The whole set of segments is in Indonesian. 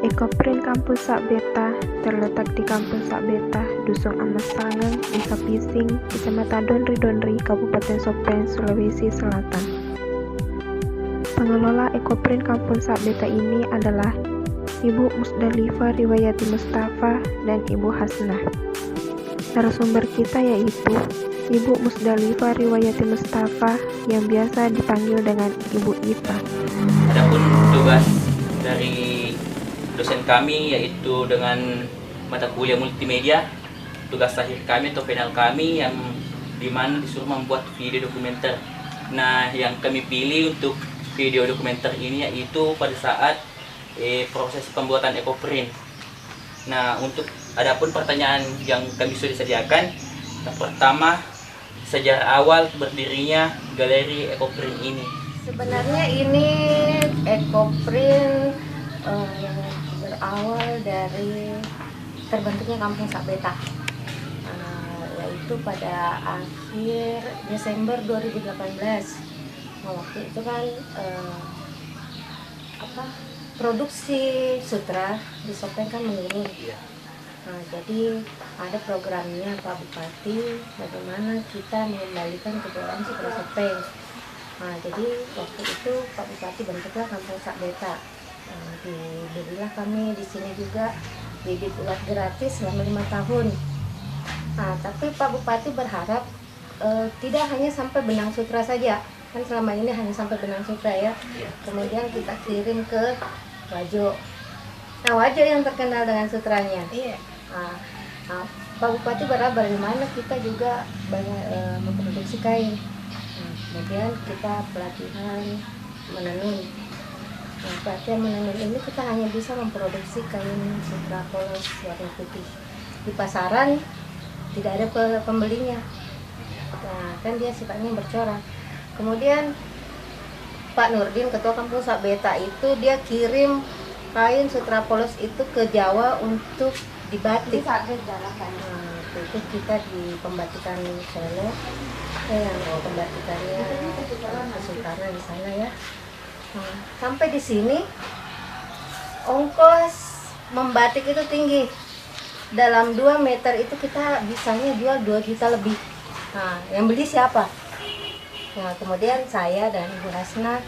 Ekoprint Kampus Sakbeta terletak di Kampus Sakbeta, Dusun Amas Sangeng, Desa Pising, Kecamatan Donri, Kabupaten Sopeng, Sulawesi Selatan. Pengelola Ekoprint Kampus Sakbeta ini adalah Ibu Musdalifah Riwayati Mustafa dan Ibu Hasnah. Narasumber kita yaitu Ibu Musdalifah Riwayati Mustafa yang biasa dipanggil dengan Ibu Ipa. Adapun tugas dari dosen kami yaitu dengan mata kuliah multimedia, tugas akhir kami atau final kami yang dimana disuruh membuat video dokumenter. Nah, yang kami pilih untuk video dokumenter ini yaitu pada saat proses pembuatan Ekoprint. Nah, untuk adapun pertanyaan yang kami sudah sediakan, yang pertama, sejarah awal berdirinya galeri Ekoprint ini. Sebenarnya ini Ekoprint yang berawal dari terbentuknya Kampung Sakbeta, yaitu pada akhir Desember 2018. Nah, waktu itu kan produksi sutra di Sopeng kan menurun. Nah, jadi ada programnya Pak Bupati bagaimana kita mengembalikan kejayaan sutra Sopeng. Nah, jadi waktu itu Pak Bupati bentuklah Kampung Sakbeta. Diberilah kami di sini juga bibit ulat gratis selama 5 tahun. Nah, tapi Pak Bupati berharap tidak hanya sampai benang sutra saja, kan selama ini hanya sampai benang sutra ya. Kemudian kita kirim ke Wajo. Nah, Wajo yang terkenal dengan sutranya. Nah, Pak Bupati berharap bagaimana kita juga banyak memproduksi kain. Nah, kemudian kita pelatihan menenun. Nah, pelatihan menenun ini kita hanya bisa memproduksi kain sutra polos warna putih. Di pasaran tidak ada pembelinya. Nah, kan dia sifatnya bercorak. Kemudian Pak Nurdin, ketua Kampung Sakbeta itu dia kirim kain sutra polos itu ke Jawa untuk dibatik. Nah, itu kita di pembatikan Solo, yang pembatikannya Kesultanan di sana ya. Nah, sampai di sini ongkos membatik itu tinggi. Dalam 2 meter itu kita bisanya jual 2 juta lebih. Nah, yang beli siapa? Nah, kemudian saya dan Ibu Hasna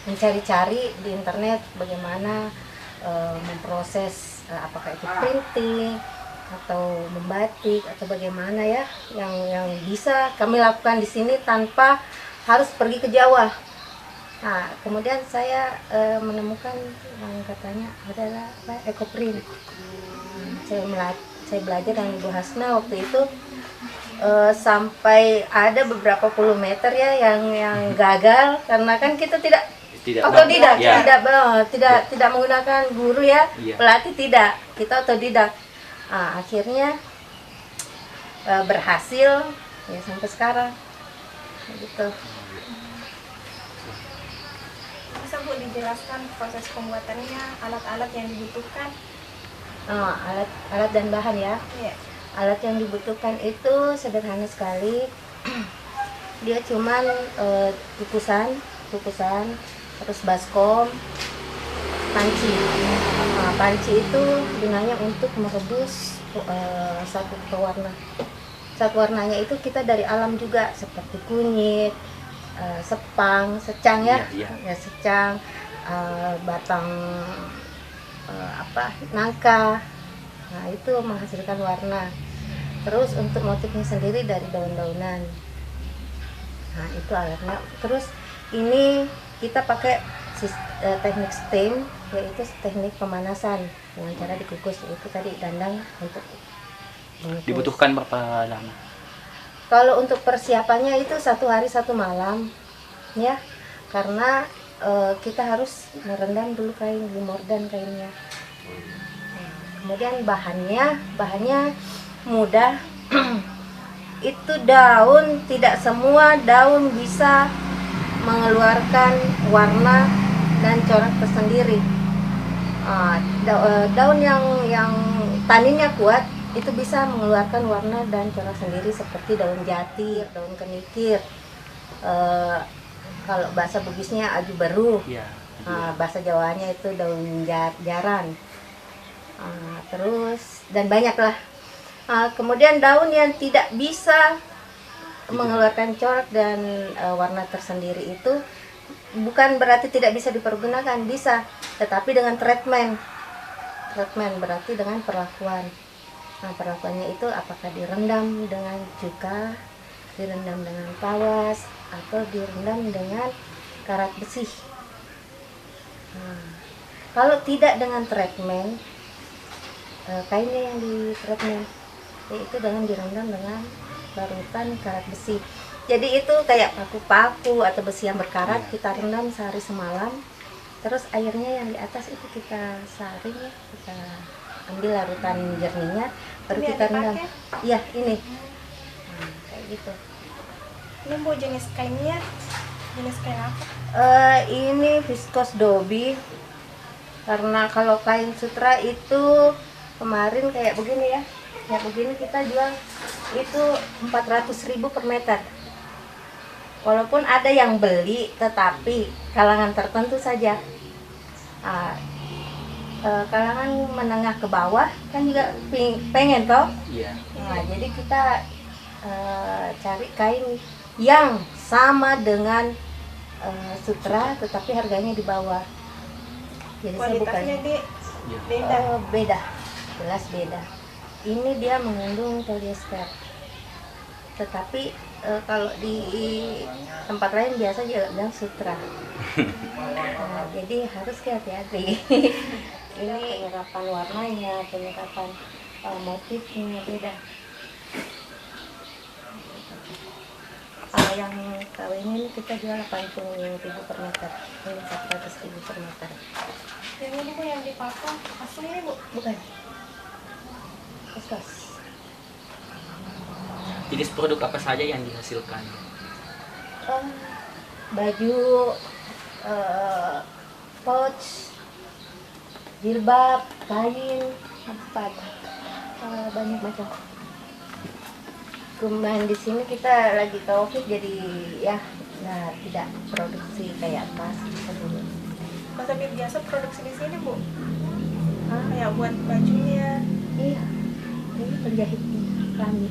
mencari-cari di internet bagaimana memproses apakah itu printing atau membatik atau bagaimana ya yang bisa kami lakukan di sini tanpa harus pergi ke Jawa. Nah, kemudian saya menemukan yang katanya adalah Ekoprint. Saya belajar dengan Ibu Hasna waktu itu sampai ada beberapa puluh meter ya yang gagal karena kan kita tidak otodidak, tidak menggunakan guru ya, pelatih tidak, kita otodidak. Nah, akhirnya berhasil ya sampai sekarang gitu. Bisa Bu dijelaskan proses pembuatannya, alat-alat yang dibutuhkan? Alat dan bahan ya. Iya. Alat yang dibutuhkan itu sederhana sekali. Dia cuman tukusan, terus baskom, panci. Nah, panci itu gunanya untuk merebus satu pewarna. Satu warnanya itu kita dari alam juga seperti kunyit, secang ya, secang, batang nangka. Nah, itu menghasilkan warna. Terus untuk motifnya sendiri dari daun-daunan. Nah, itu alatnya. Terus ini kita pakai teknik steam, yaitu teknik pemanasan dengan cara dikukus. Itu tadi dandang untuk mengukus. Dibutuhkan berapa lama? Kalau untuk persiapannya itu 1 hari 1 malam ya, karena kita harus merendam dulu kain, dimordan kainnya. Kemudian bahannya mudah. Itu daun, tidak semua daun bisa mengeluarkan warna dan corak tersendiri. Daun yang taninnya kuat itu bisa mengeluarkan warna dan corak sendiri seperti daun jati, daun kenikir. Kalau bahasa Bugisnya aju beruh. Bahasa Jawanya itu daun jaran. Terus dan banyaklah. Kemudian daun yang tidak bisa mengeluarkan corak dan warna tersendiri itu bukan berarti tidak bisa dipergunakan, bisa, tetapi dengan treatment berarti dengan perlakuan. Perlakuannya itu apakah direndam dengan cuka, direndam dengan tawas, atau direndam dengan karat besi. Kalau tidak dengan treatment, kainnya yang di treatment yaitu dengan direndam dengan larutan karat besi. Jadi itu kayak paku-paku atau besi yang berkarat, kita rendam sehari semalam. Terus airnya yang di atas itu kita saring, kita ambil larutan jernihnya, baru Ini kita yang rendam. dipakai? Iya, ini. Kayak gitu. Ini Bu, jenis kainnya jenis kain apa? Ini viscose dobi. Karena kalau kain sutra itu kemarin kayak begini ya. Kayak begini kita jual itu 400.000 per meter. Walaupun ada yang beli, tetapi kalangan tertentu saja. Kalangan menengah ke bawah kan juga pengen toh. Jadi kita cari kain yang sama dengan sutra, tetapi harganya di bawah. Jadi Kualitasnya saya beda. beda, jelas beda. Ini dia mengandung polyester, tetapi kalau di tempat lain biasa juga bilang sutra. Jadi harus hati-hati. Ini penyerapan warnanya, penyerapan motifnya beda. Yang KW ini kita jual 80.000 per meter, ini 400.000 per meter. Yang ini Bu, yang dipakang asli ini Bu? Bukan. Kos. Jenis produk apa saja yang dihasilkan? Baju, pouch, jilbab, kain, banyak macam. Kemudian di sini kita lagi COVID, jadi ya tidak produksi kayak tas dulu. Masa biasa produksi di sini Bu? Kayak buat bajunya. Iya, ini penjahit kami.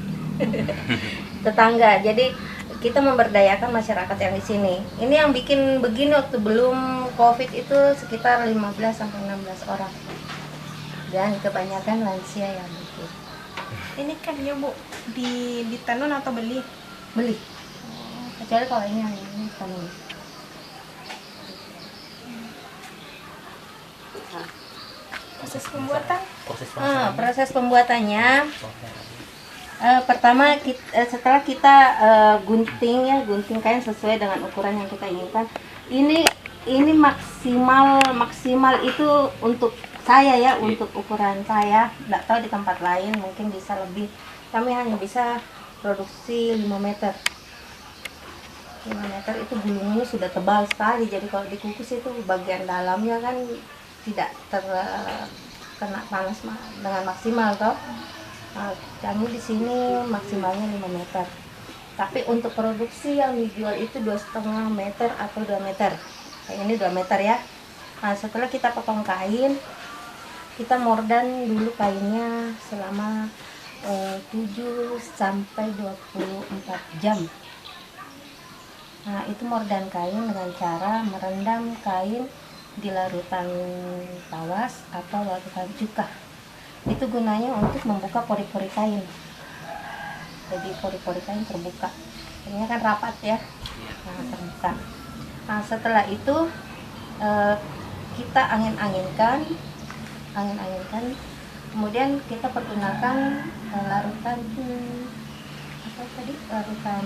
Tetangga. Jadi kita memberdayakan masyarakat yang di sini. Ini yang bikin begini waktu belum COVID itu sekitar 15 sampai 16 orang. Dan kebanyakan lansia yang bikin. Ini kan ya Bu, ditenun atau beli? Beli. Kecuali kalau ini yang ini tenun. Proses pembuatan? Proses pembuatannya pertama setelah kita gunting kain sesuai dengan ukuran yang kita inginkan. Ini maksimal itu untuk saya ya, untuk ukuran saya. Nggak tahu di tempat lain mungkin bisa lebih. Kami hanya bisa produksi 5 meter. 5 meter itu gulungnya sudah tebal sekali, jadi kalau dikukus itu bagian dalamnya kan tidak terkena panas dengan maksimal toh. Kami di sini maksimalnya 5 meter. Tapi untuk produksi yang dijual itu 2,5 meter atau 2 meter. Kayak ini 2 meter ya. Setelah kita potong kain, kita mordan dulu kainnya selama 7 sampai 24 jam. Itu mordan kain dengan cara merendam kain di larutan tawas atau larutan cuka. Itu gunanya untuk membuka pori-pori kain. Jadi pori-pori kain terbuka. Ini kan rapat ya, terbuka. Setelah itu kita angin-anginkan. Kemudian kita pergunakan larutan larutan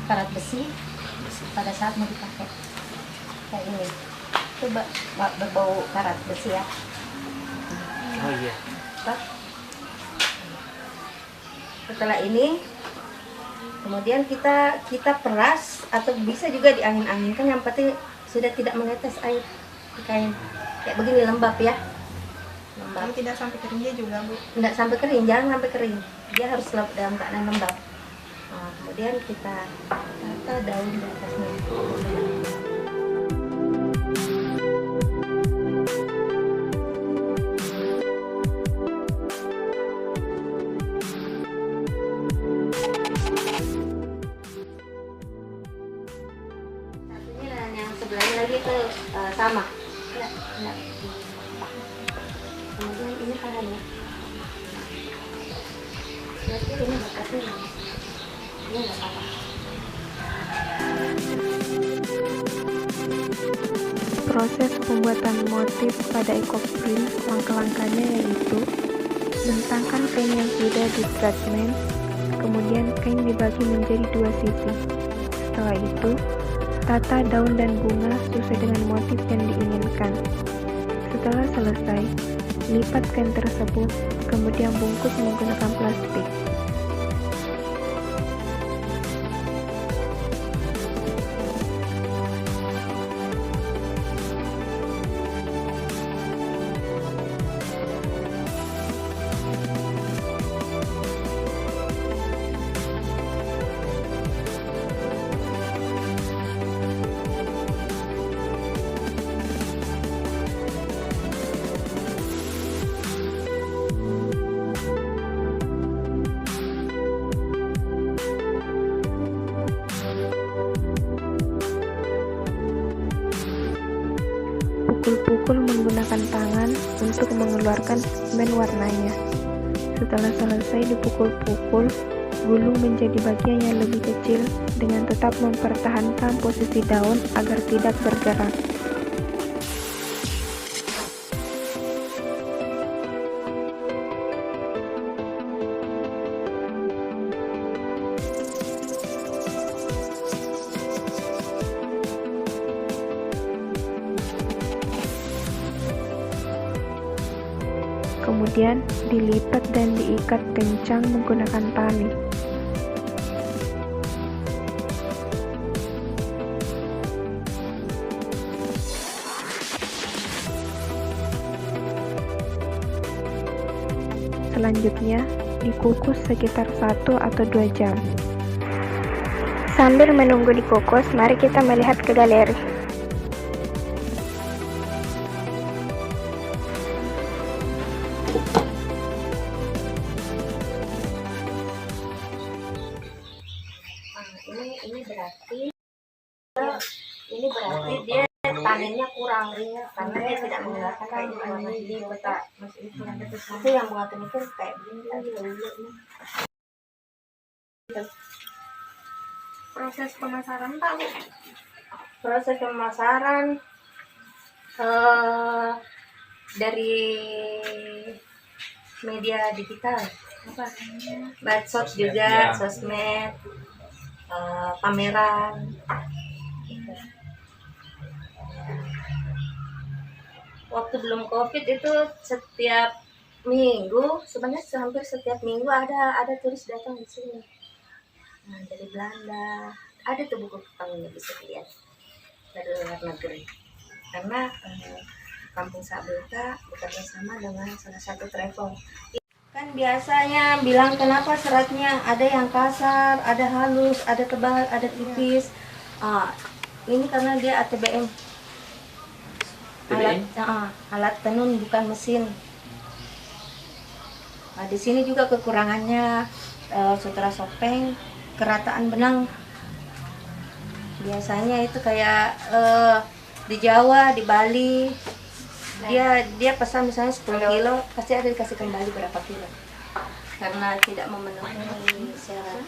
karat besi pada saat mau dipakai. Kayak ini. Itu berbau karat besi ya. Oh iya. Setelah ini Kemudian kita peras atau bisa juga diangin-anginkan, yang penting sudah tidak menetes air di kain. Kayak begini lembab ya. Lembab. Tapi tidak sampai keringnya juga, Bu. Tidak sampai kering, jangan sampai kering. Dia harus dalam keadaan lembab. Nah, kemudian kita tata daun di atasnya. Satunya dan yang sebelahnya lagi itu sama. Enggak. Kemudian ini pahannya. Berarti ini bakatnya. Ini nggak apa-apa. Proses pembuatan motif pada ekoprint langkah-langkahnya yaitu bentangkan kain yang sudah di treatment, kemudian kain dibagi menjadi dua sisi. Setelah itu, tata daun dan bunga sesuai dengan motif yang diinginkan. Setelah selesai, lipat kain tersebut, kemudian bungkus menggunakan plastik. Pukul-pukul menggunakan tangan untuk mengeluarkan pigmen warnanya. Setelah selesai dipukul-pukul, gulung menjadi bagian yang lebih kecil dengan tetap mempertahankan posisi daun agar tidak bergerak. Kemudian dilipat dan diikat kencang menggunakan tali. Selanjutnya, dikukus sekitar 1 atau 2 jam. Sambil menunggu dikukus, mari kita melihat ke galeri. Ini berarti dia tanennya kurang karena dia tidak mengeluarkan kain warna di kota itu yang mengatur itu kayak begini. Proses pemasaran, Pak, Bu? Proses pemasaran dari media digital, apa? Medsos juga, sosmed, pameran. Waktu belum COVID itu setiap minggu, sebenarnya hampir setiap minggu ada turis datang di sini. Nah, dari Belanda, ada tuh buku kepangnya bisa dilihat dari luar negeri. Karena Kampung Sabelta bekerja sama dengan salah satu travel. Kan biasanya bilang kenapa seratnya ada yang kasar, ada halus, ada tebal, ada tipis. Ini karena dia ATBM. Alat tenun bukan mesin. Nah, di sini juga kekurangannya sutra sopeng, kerataan benang. Biasanya itu kayak di Jawa, di Bali, dia pesan misalnya 10 kilo, pasti ada dikasih kembali berapa kilo. Karena tidak memenuhi syarat.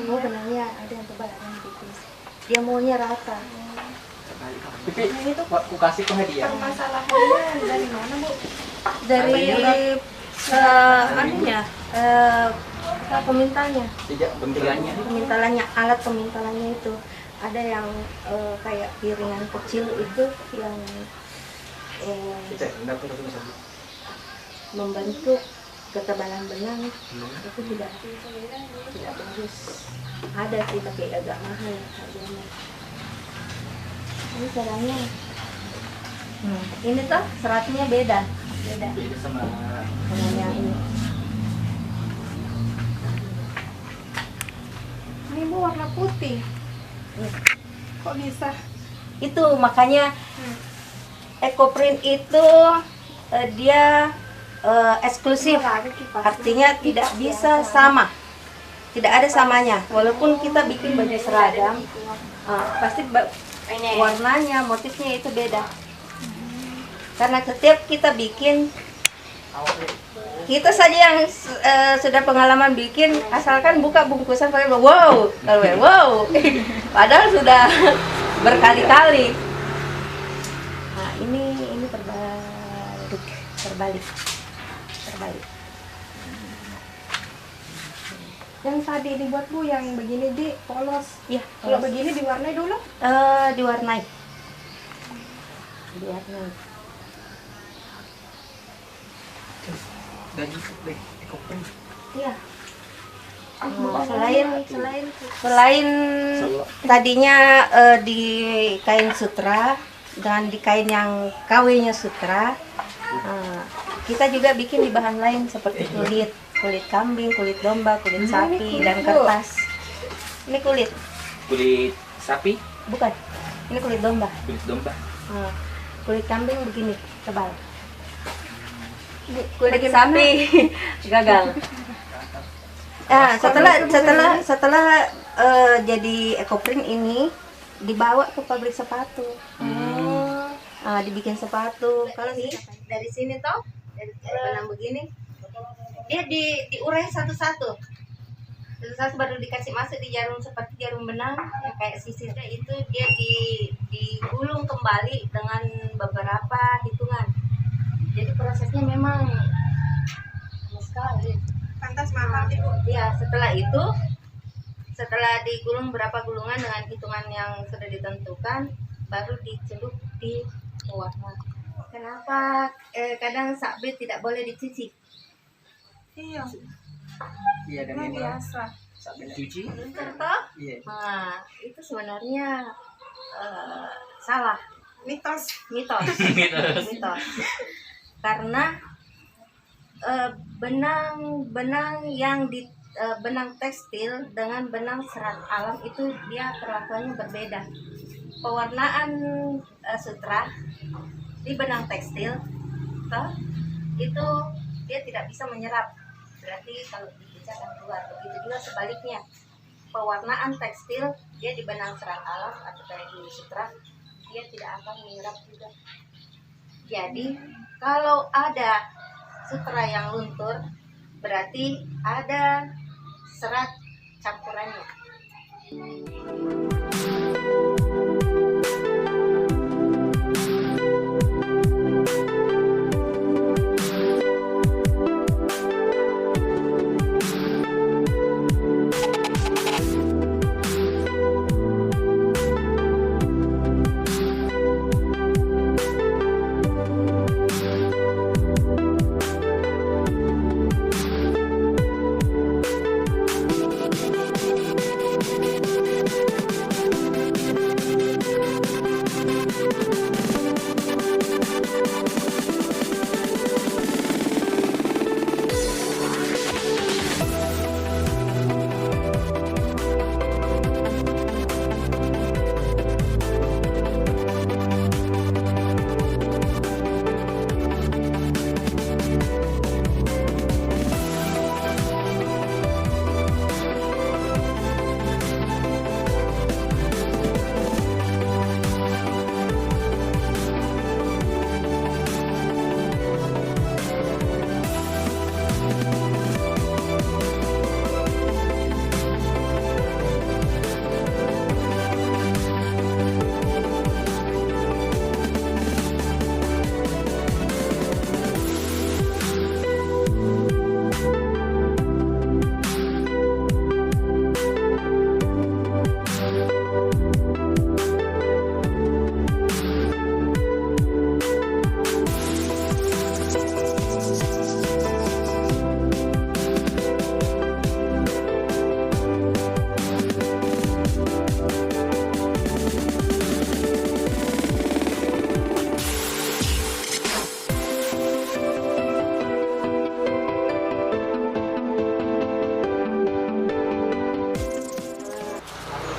Oh, benangnya ada yang tebal, ada yang tipis. Dia maunya rata. Tapi aku kasih ke hadiah. Permasalahannya dari mana, Bu? Dari pemintalnya. Tidak, Pemintalannya, alat pemintalannya itu ada yang kayak piringan kecil itu yang membentuk ketebalan benang itu tidak bagus. Ada sih tapi agak mahal harganya. Ini caranya. Ini tuh seratnya beda sama yang ini. Ini Bu warna putih. Kok bisa? Itu makanya Ecoprint itu dia eksklusif, artinya tidak bisa sama, tidak ada samanya. Walaupun kita bikin baju seragam, pasti warnanya, motifnya itu beda. Karena setiap kita bikin, kita saja yang sudah pengalaman bikin, asalkan buka bungkusan pakai wow, wow, padahal sudah berkali-kali. Nah ini terbalik. Yang tadi dibuat Bu yang begini di polos. Ya, Kalau begini diwarnai dulu? diwarnai. Iya. Selain tadinya di kain sutra dan di kain yang KW-nya sutra, kita juga bikin di bahan lain seperti kulit kambing, kulit domba, kulit sapi, dan kertas. Ini kulit sapi, bukan? Ini kulit domba. Kulit kambing begini tebal. Kulit sapi gagal. Setelah jadi Ecoprint ini dibawa ke pabrik sepatu. Dibikin sepatu. Kalau dari sini toh, dari benang begini, dia diurai satu-satu baru dikasih masuk di jarum seperti jarum benang yang kayak sisirnya itu dia digulung kembali dengan beberapa hitungan. Jadi prosesnya memang sekali. Pantas mahal Ibu. Ya, setelah digulung berapa gulungan dengan hitungan yang sudah ditentukan, baru dicelup di pewarna. Kenapa kadang sabit tidak boleh dicuci? Iya. Iya, dan Luar ini biasa. sampai cuci. Iya. Nah, itu sebenarnya salah, Mitos. mitos. Karena benang yang di benang tekstil dengan benang serat alam itu dia perlakuannya berbeda. Pewarnaan sutra di benang tekstil itu dia tidak bisa menyerap, berarti kalau dibaca akan keluar. Begitu juga sebaliknya, pewarnaan tekstil dia di benang serat alam atau kayak di sutra dia tidak akan menyerap juga. Jadi kalau ada sutra yang luntur, berarti ada serat campurannya.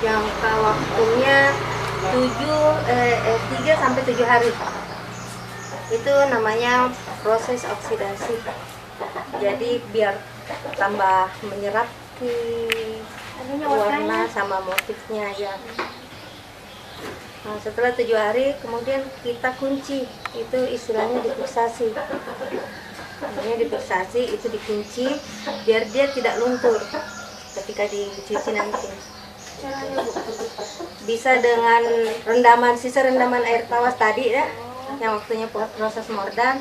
jangka waktunya 3 sampai 7 hari. Itu namanya proses oksidasi. Jadi biar tambah menyerap warna sama motifnya ya. Nah, setelah 7 hari kemudian kita kunci, itu istilahnya difiksasi. Namanya difiksasi itu dikunci biar dia tidak luntur ketika dicuci nanti. Bisa dengan sisa rendaman air tawas tadi ya, yang waktunya proses mordan,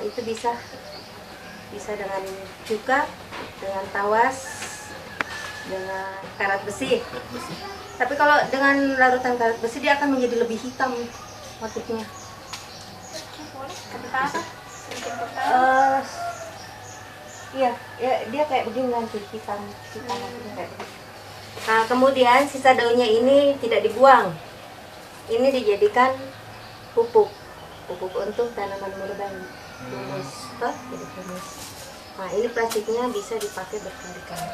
itu bisa dengan cuka, dengan tawas, dengan karat besi. Tapi kalau dengan larutan karat besi dia akan menjadi lebih hitam motifnya. Iya, dia kayak begini nanti hitam motifnya kayak begini. Nah, kemudian sisa daunnya ini tidak dibuang. Ini dijadikan pupuk untuk tanaman murban. Humus, jadi humus. Nah, ini plastiknya bisa dipakai berkali-kali.